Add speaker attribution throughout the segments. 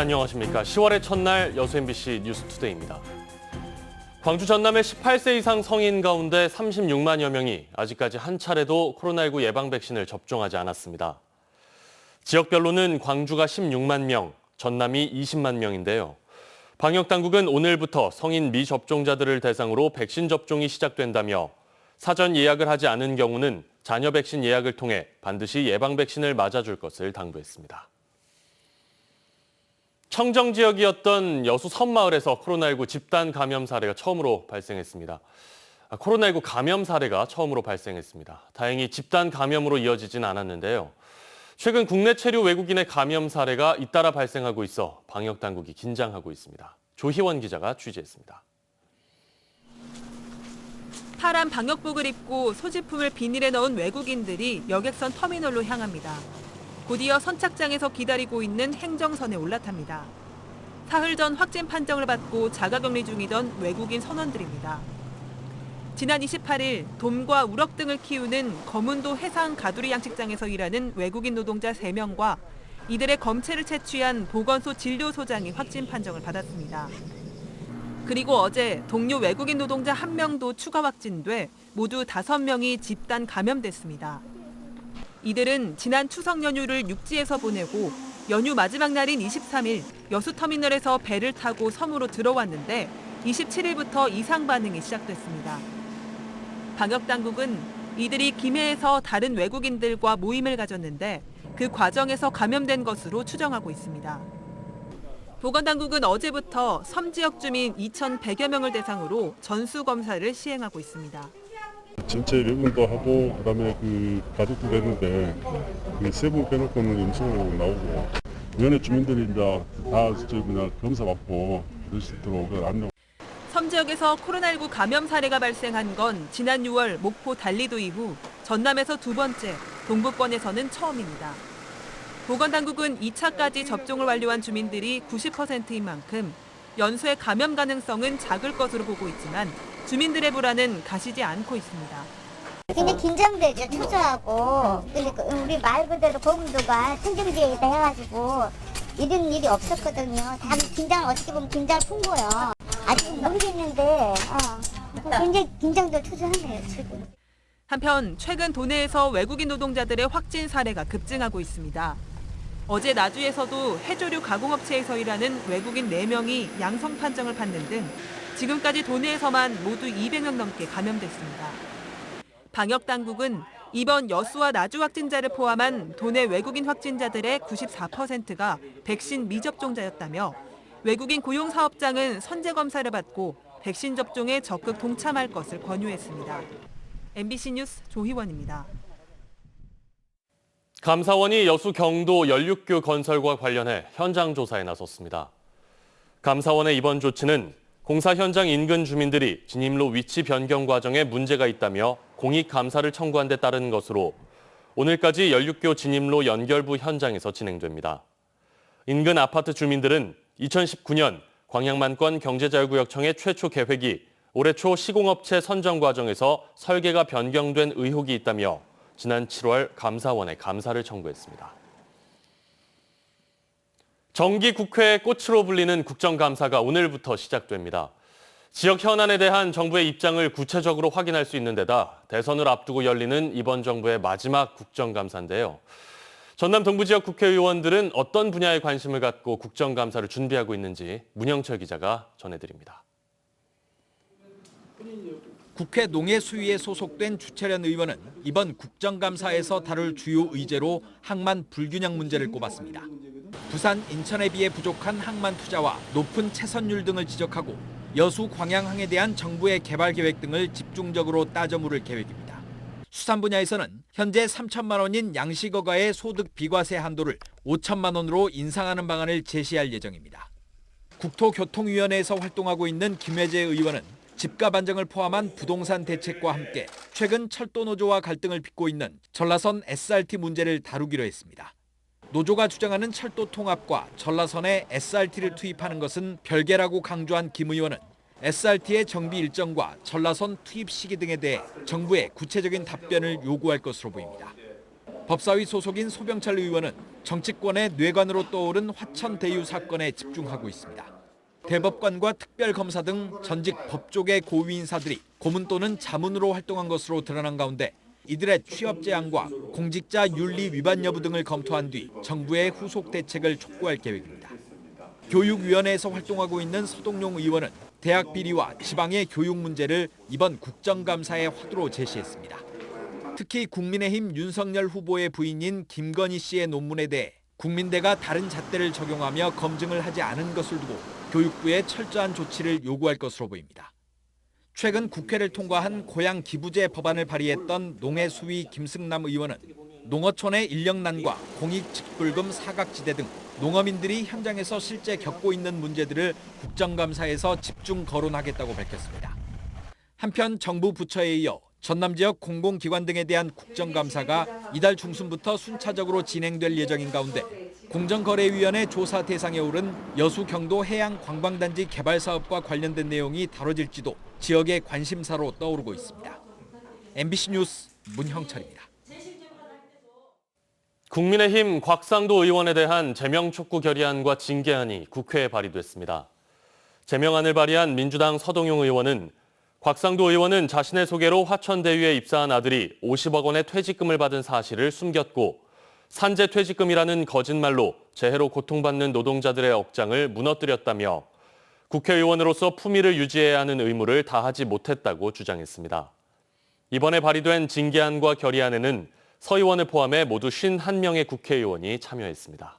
Speaker 1: 안녕하십니까. 10월의 첫날 여수 MBC 뉴스투데이입니다. 광주 전남의 18세 이상 성인 가운데 36만여 명이 아직까지 한 차례도 코로나19 예방 백신을 접종하지 않았습니다. 지역별로는 광주가 16만 명, 전남이 20만 명인데요. 방역당국은 오늘부터 성인 미접종자들을 대상으로 백신 접종이 시작된다며 사전 예약을 하지 않은 경우는 자녀 백신 예약을 통해 반드시 예방 백신을 맞아줄 것을 당부했습니다. 청정 지역이었던 여수 섬마을에서 코로나19 집단 감염 사례가 처음으로 발생했습니다. 코로나19 감염 사례가 처음으로 발생했습니다. 다행히 집단 감염으로 이어지진 않았는데요. 최근 국내 체류 외국인의 감염 사례가 잇따라 발생하고 있어 방역 당국이 긴장하고 있습니다. 조희원 기자가 취재했습니다.
Speaker 2: 파란 방역복을 입고 소지품을 비닐에 넣은 외국인들이 여객선 터미널로 향합니다. 곧이어 선착장에서 기다리고 있는 행정선에 올라탑니다. 사흘 전 확진 판정을 받고 자가격리 중이던 외국인 선원들입니다. 지난 28일 돔과 우럭 등을 키우는 거문도 해상 가두리 양식장에서 일하는 외국인 노동자 3명과 이들의 검체를 채취한 보건소 진료소장이 확진 판정을 받았습니다. 그리고 어제 동료 외국인 노동자 1명도 추가 확진돼 모두 5명이 집단 감염됐습니다. 이들은 지난 추석 연휴를 육지에서 보내고 연휴 마지막 날인 23일 여수터미널에서 배를 타고 섬으로 들어왔는데 27일부터 이상 반응이 시작됐습니다. 방역당국은 이들이 김해에서 다른 외국인들과 모임을 가졌는데 그 과정에서 감염된 것으로 추정하고 있습니다. 보건당국은 어제부터 섬 지역 주민 2,100여 명을 대상으로 전수검사를 시행하고 있습니다.
Speaker 3: 전체 외국인도 하고 그다음에 그 가족도 되는데 그 세 분 빼놓고는 음성으로 나오고 위원회 주민들이 이제 다 그냥 검사 받고 그럴 수 있도록 안녕.
Speaker 2: 섬 지역에서 코로나19 감염 사례가 발생한 건 지난 6월 목포 달리도 이후 전남에서 두 번째, 동부권에서는 처음입니다. 보건당국은 2차까지 접종을 완료한 주민들이 90%인 만큼 연수의 감염 가능성은 작을 것으로 보고 있지만 주민들의 불안은 가시지 않고 있습니다.
Speaker 4: 굉장히 긴장되죠, 초조하고. 그러니까 우리 말 그대로 거문도가 청정지에 있다 해가지고 이런 일이 없었거든요. 다 긴장, 어떻게 보면 긴장을 푼 거예요. 아직 모르겠는데 굉장히 긴장도 초조하네요, 지금.
Speaker 2: 한편 최근 도내에서 외국인 노동자들의 확진 사례가 급증하고 있습니다. 어제 나주에서도 해조류 가공업체에서 일하는 외국인 4명이 양성 판정을 받는 등 지금까지 도내에서만 모두 200명 넘게 감염됐습니다. 방역당국은 이번 여수와 나주 확진자를 포함한 도내 외국인 확진자들의 94%가 백신 미접종자였다며 외국인 고용사업장은 선제검사를 받고 백신 접종에 적극 동참할 것을 권유했습니다. MBC 뉴스 조희원입니다.
Speaker 1: 감사원이 여수 경도 연륙교 건설과 관련해 현장 조사에 나섰습니다. 감사원의 이번 조치는 공사 현장 인근 주민들이 진입로 위치 변경 과정에 문제가 있다며 공익 감사를 청구한 데 따른 것으로 오늘까지 연륙교 진입로 연결부 현장에서 진행됩니다. 인근 아파트 주민들은 2019년 광양만권 경제자유구역청의 최초 계획이 올해 초 시공업체 선정 과정에서 설계가 변경된 의혹이 있다며 지난 7월 감사원에 감사를 청구했습니다. 정기국회의 꽃으로 불리는 국정감사가 오늘부터 시작됩니다. 지역 현안에 대한 정부의 입장을 구체적으로 확인할 수 있는 데다 대선을 앞두고 열리는 이번 정부의 마지막 국정감사인데요. 전남 동부지역 국회의원들은 어떤 분야에 관심을 갖고 국정감사를 준비하고 있는지 문영철 기자가 전해드립니다.
Speaker 5: 국회 농해수위에 소속된 주철현 의원은 이번 국정감사에서 다룰 주요 의제로 항만 불균형 문제를 꼽았습니다. 부산, 인천에 비해 부족한 항만 투자와 높은 채선율 등을 지적하고 여수 광양항에 대한 정부의 개발 계획 등을 집중적으로 따져 물을 계획입니다. 수산 분야에서는 현재 3천만 원인 양식어가의 소득 비과세 한도를 5천만 원으로 인상하는 방안을 제시할 예정입니다. 국토교통위원회에서 활동하고 있는 김혜재 의원은 집값 안정을 포함한 부동산 대책과 함께 최근 철도노조와 갈등을 빚고 있는 전라선 SRT 문제를 다루기로 했습니다. 노조가 주장하는 철도 통합과 전라선에 SRT를 투입하는 것은 별개라고 강조한 김 의원은 SRT의 정비 일정과 전라선 투입 시기 등에 대해 정부에 구체적인 답변을 요구할 것으로 보입니다. 법사위 소속인 소병철 의원은 정치권의 뇌관으로 떠오른 화천 대유 사건에 집중하고 있습니다. 대법관과 특별검사 등 전직 법조계 고위 인사들이 고문 또는 자문으로 활동한 것으로 드러난 가운데 이들의 취업 제한과 공직자 윤리 위반 여부 등을 검토한 뒤 정부의 후속 대책을 촉구할 계획입니다. 교육위원회에서 활동하고 있는 서동용 의원은 대학 비리와 지방의 교육 문제를 이번 국정감사의 화두로 제시했습니다. 특히 국민의힘 윤석열 후보의 부인인 김건희 씨의 논문에 대해 국민대가 다른 잣대를 적용하며 검증을 하지 않은 것을 두고 교육부에 철저한 조치를 요구할 것으로 보입니다. 최근 국회를 통과한 고향 기부제 법안을 발의했던 농해수위 김승남 의원은 농어촌의 인력난과 공익직불금 사각지대 등 농어민들이 현장에서 실제 겪고 있는 문제들을 국정감사에서 집중 거론하겠다고 밝혔습니다. 한편 정부 부처에 이어 전남 지역 공공기관 등에 대한 국정감사가 이달 중순부터 순차적으로 진행될 예정인 가운데 공정거래위원회 조사 대상에 오른 여수 경도 해양관광단지 개발 사업과 관련된 내용이 다뤄질지도 지역의 관심사로 떠오르고 있습니다. MBC 뉴스 문형철입니다.
Speaker 1: 국민의힘 곽상도 의원에 대한 제명 촉구 결의안과 징계안이 국회에 발의됐습니다. 제명안을 발의한 민주당 서동용 의원은 곽상도 의원은 자신의 소개로 화천대유에 입사한 아들이 50억 원의 퇴직금을 받은 사실을 숨겼고 산재 퇴직금이라는 거짓말로 재해로 고통받는 노동자들의 억장을 무너뜨렸다며 국회의원으로서 품위를 유지해야 하는 의무를 다하지 못했다고 주장했습니다. 이번에 발의된 징계안과 결의안에는 서 의원을 포함해 모두 51명의 국회의원이 참여했습니다.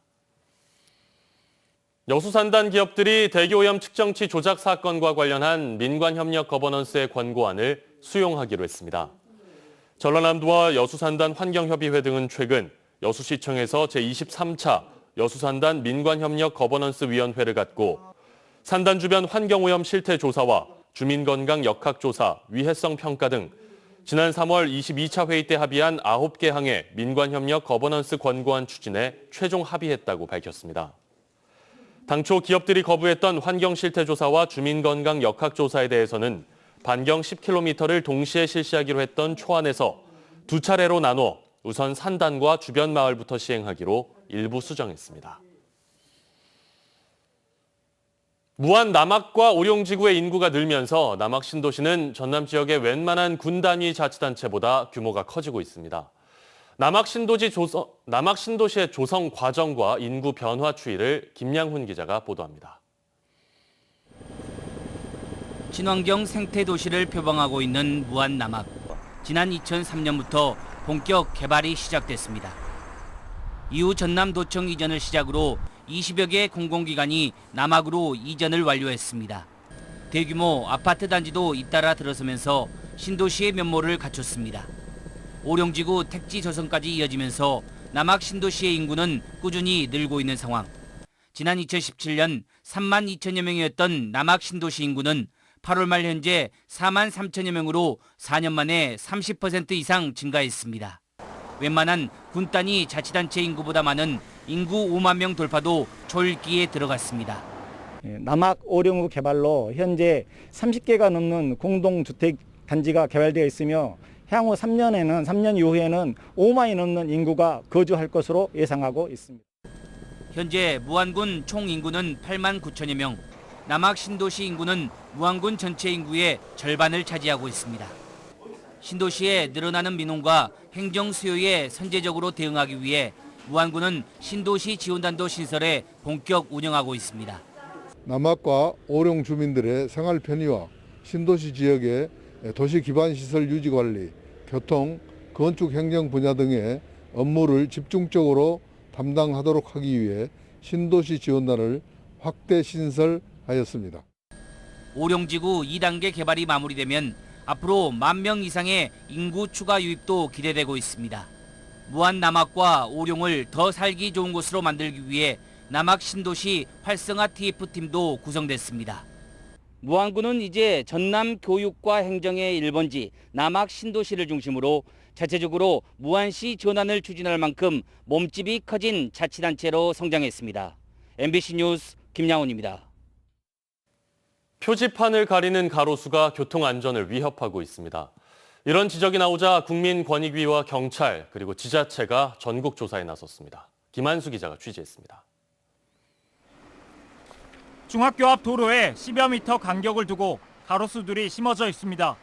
Speaker 1: 여수산단 기업들이 대기오염 측정치 조작 사건과 관련한 민관협력 거버넌스의 권고안을 수용하기로 했습니다. 전라남도와 여수산단 환경협의회 등은 최근 여수시청에서 제23차 여수산단 민관협력 거버넌스 위원회를 갖고 산단 주변 환경오염 실태 조사와 주민건강 역학조사, 위해성 평가 등 지난 3월 22차 회의 때 합의한 9개 항의 민관협력 거버넌스 권고안 추진에 최종 합의했다고 밝혔습니다. 당초 기업들이 거부했던 환경 실태 조사와 주민건강 역학조사에 대해서는 반경 10km를 동시에 실시하기로 했던 초안에서 두 차례로 나눠 우선 산단과 주변 마을부터 시행하기로 일부 수정했습니다. 무안 남학과 오룡지구의 인구가 늘면서 남학 신도시는 전남 지역의 웬만한 군 단위 자치단체보다 규모가 커지고 있습니다. 남학 신도시의 조성 과정과 인구 변화 추이를 김양훈 기자가 보도합니다.
Speaker 6: 친환경 생태 도시를 표방하고 있는 무안 남학. 지난 2003년부터 본격 개발이 시작됐습니다. 이후 전남도청 이전을 시작으로 20여 개의 공공기관이 남학으로 이전을 완료했습니다. 대규모 아파트 단지도 잇따라 들어서면서 신도시의 면모를 갖췄습니다. 오룡지구 택지 조성까지 이어지면서 남학 신도시의 인구는 꾸준히 늘고 있는 상황. 지난 2017년 3만 2천여 명이었던 남학 신도시 인구는 8월 말 현재 4만 3천여 명으로 4년 만에 30% 이상 증가했습니다. 웬만한 군 단위 자치단체 인구보다 많은 인구 5만 명 돌파도 초읽기에 들어갔습니다.
Speaker 7: 남학 오룡구 개발로 현재 30개가 넘는 공동주택 단지가 개발되어 있으며 향후 3년 이후에는 5만이 넘는 인구가 거주할 것으로 예상하고 있습니다.
Speaker 6: 현재 무안군 총 인구는 8만 9천여 명, 남학 신도시 인구는 무안군 전체 인구의 절반을 차지하고 있습니다. 신도시의 늘어나는 민원과 행정 수요에 선제적으로 대응하기 위해 무안군은 신도시 지원단도 신설해 본격 운영하고 있습니다.
Speaker 8: 남학과 오룡 주민들의 생활 편의와 신도시 지역의 도시 기반 시설 유지 관리, 교통, 건축 행정 분야 등의 업무를 집중적으로 담당하도록 하기 위해 신도시 지원단을 확대 신설하였습니다.
Speaker 6: 오룡지구 2단계 개발이 마무리되면 앞으로 1만 명 이상의 인구 추가 유입도 기대되고 있습니다. 무안 남학과 오룡을 더 살기 좋은 곳으로 만들기 위해 남학 신도시 활성화 TF팀도 구성됐습니다. 무안군은 이제 전남 교육과 행정의 1번지 남학 신도시를 중심으로 자체적으로 무안시 전환을 추진할 만큼 몸집이 커진 자치단체로 성장했습니다. MBC 뉴스 김양훈입니다.
Speaker 1: 표지판을 가리는 가로수가 교통안전을 위협하고 있습니다. 이런 지적이 나오자 국민권익위와 경찰 그리고 지자체가 전국조사에 나섰습니다. 김한수 기자가 취재했습니다.
Speaker 9: 중학교 앞 도로에 10여 미터 간격을 두고 가로수들이 심어져 있습니다.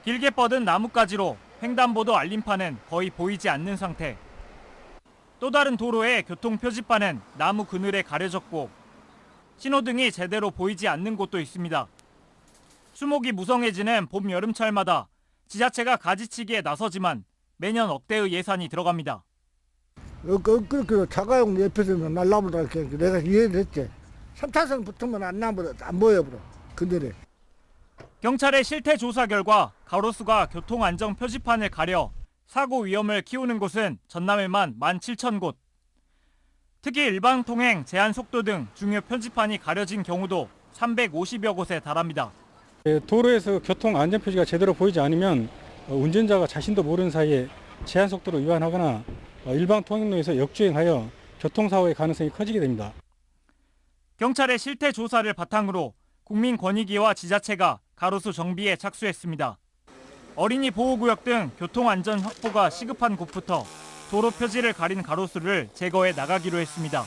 Speaker 9: 길게 뻗은 나뭇가지로 횡단보도 알림판은 거의 보이지 않는 상태. 또 다른 도로의 교통 표지판은 나무 그늘에 가려졌고 신호등이 제대로 보이지 않는 곳도 있습니다. 수목이 무성해지는 봄 여름철마다 지자체가 가지치기에 나서지만 매년 억대의 예산이 들어갑니다.
Speaker 10: 그렇게 자가용 옆에서 날라보다 이렇게 내가 이해를 했지. 3차선 붙으면 안 보여버려. 그들이.
Speaker 9: 경찰의 실태 조사 결과 가로수가 교통안전 표지판을 가려 사고 위험을 키우는 곳은 전남에만 17,000곳. 특히 일반 통행, 제한 속도 등 중요 표지판이 가려진 경우도 350여 곳에 달합니다.
Speaker 11: 도로에서 교통 안전 표지가 제대로 보이지 않으면 운전자가 자신도 모르는 사이에 제한 속도를 위반하거나 일반 통행로에서 역주행하여 교통사고의 가능성이 커지게 됩니다.
Speaker 9: 경찰의 실태 조사를 바탕으로 국민권익위와 지자체가 가로수 정비에 착수했습니다. 어린이 보호구역 등 교통안전 확보가 시급한 곳부터 도로 표지를 가린 가로수를 제거해 나가기로 했습니다.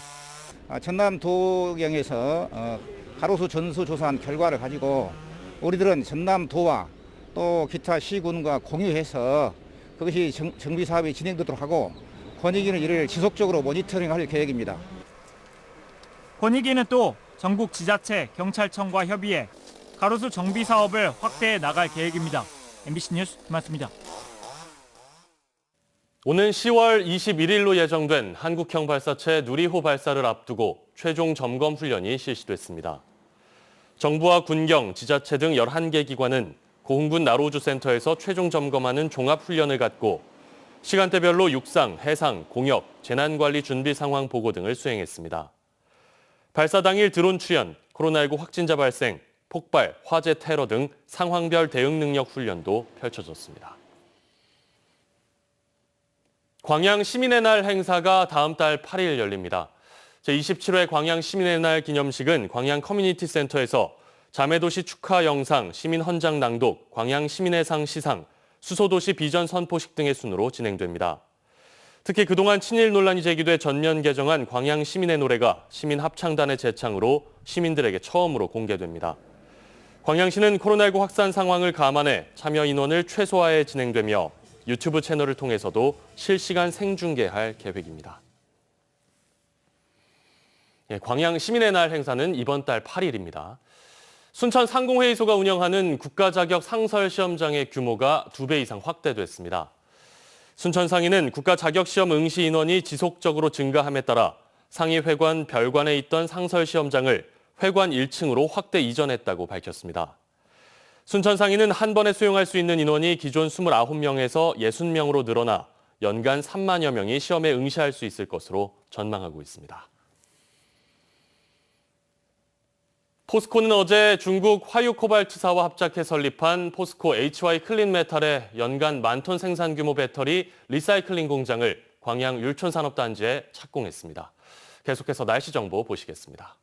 Speaker 12: 전남 도경에서 가로수 전수 조사한 결과를 가지고 우리들은 전남도와 또 기타 시군과 공유해서 그것이 정비 사업이 진행되도록 하고 권익위는 이를 지속적으로 모니터링할 계획입니다.
Speaker 9: 권익위는 또 전국 지자체, 경찰청과 협의해 가로수 정비 사업을 확대해 나갈 계획입니다. MBC 뉴스 김한수입니다.
Speaker 1: 오는 10월 21일로 예정된 한국형 발사체 누리호 발사를 앞두고 최종 점검 훈련이 실시됐습니다. 정부와 군경, 지자체 등 11개 기관은 고흥군 나로우주센터에서 최종 점검하는 종합훈련을 갖고 시간대별로 육상, 해상, 공역, 재난관리 준비 상황 보고 등을 수행했습니다. 발사 당일 드론 출현, 코로나19 확진자 발생, 폭발, 화재 테러 등 상황별 대응 능력 훈련도 펼쳐졌습니다. 광양 시민의 날 행사가 다음 달 8일 열립니다. 제27회 광양 시민의 날 기념식은 광양 커뮤니티 센터에서 자매도시 축하 영상, 시민 헌장 낭독, 광양 시민의 상 시상, 수소도시 비전 선포식 등의 순으로 진행됩니다. 특히 그동안 친일 논란이 제기돼 전면 개정한 광양 시민의 노래가 시민 합창단의 재창으로 시민들에게 처음으로 공개됩니다. 광양시는 코로나19 확산 상황을 감안해 참여 인원을 최소화해 진행되며 유튜브 채널을 통해서도 실시간 생중계할 계획입니다. 광양 시민의 날 행사는 이번 달 8일입니다. 순천 상공회의소가 운영하는 국가자격 상설시험장의 규모가 2배 이상 확대됐습니다. 순천상인은 국가자격시험 응시 인원이 지속적으로 증가함에 따라 상위회관 별관에 있던 상설시험장을 회관 1층으로 확대 이전했다고 밝혔습니다. 순천상인은 한 번에 수용할 수 있는 인원이 기존 29명에서 60명으로 늘어나 연간 3만여 명이 시험에 응시할 수 있을 것으로 전망하고 있습니다. 포스코는 어제 중국 화유코발트사와 합작해 설립한 포스코 HY 클린메탈의 연간 10,000톤 생산 규모 배터리 리사이클링 공장을 광양 율촌산업단지에 착공했습니다. 계속해서 날씨 정보 보시겠습니다.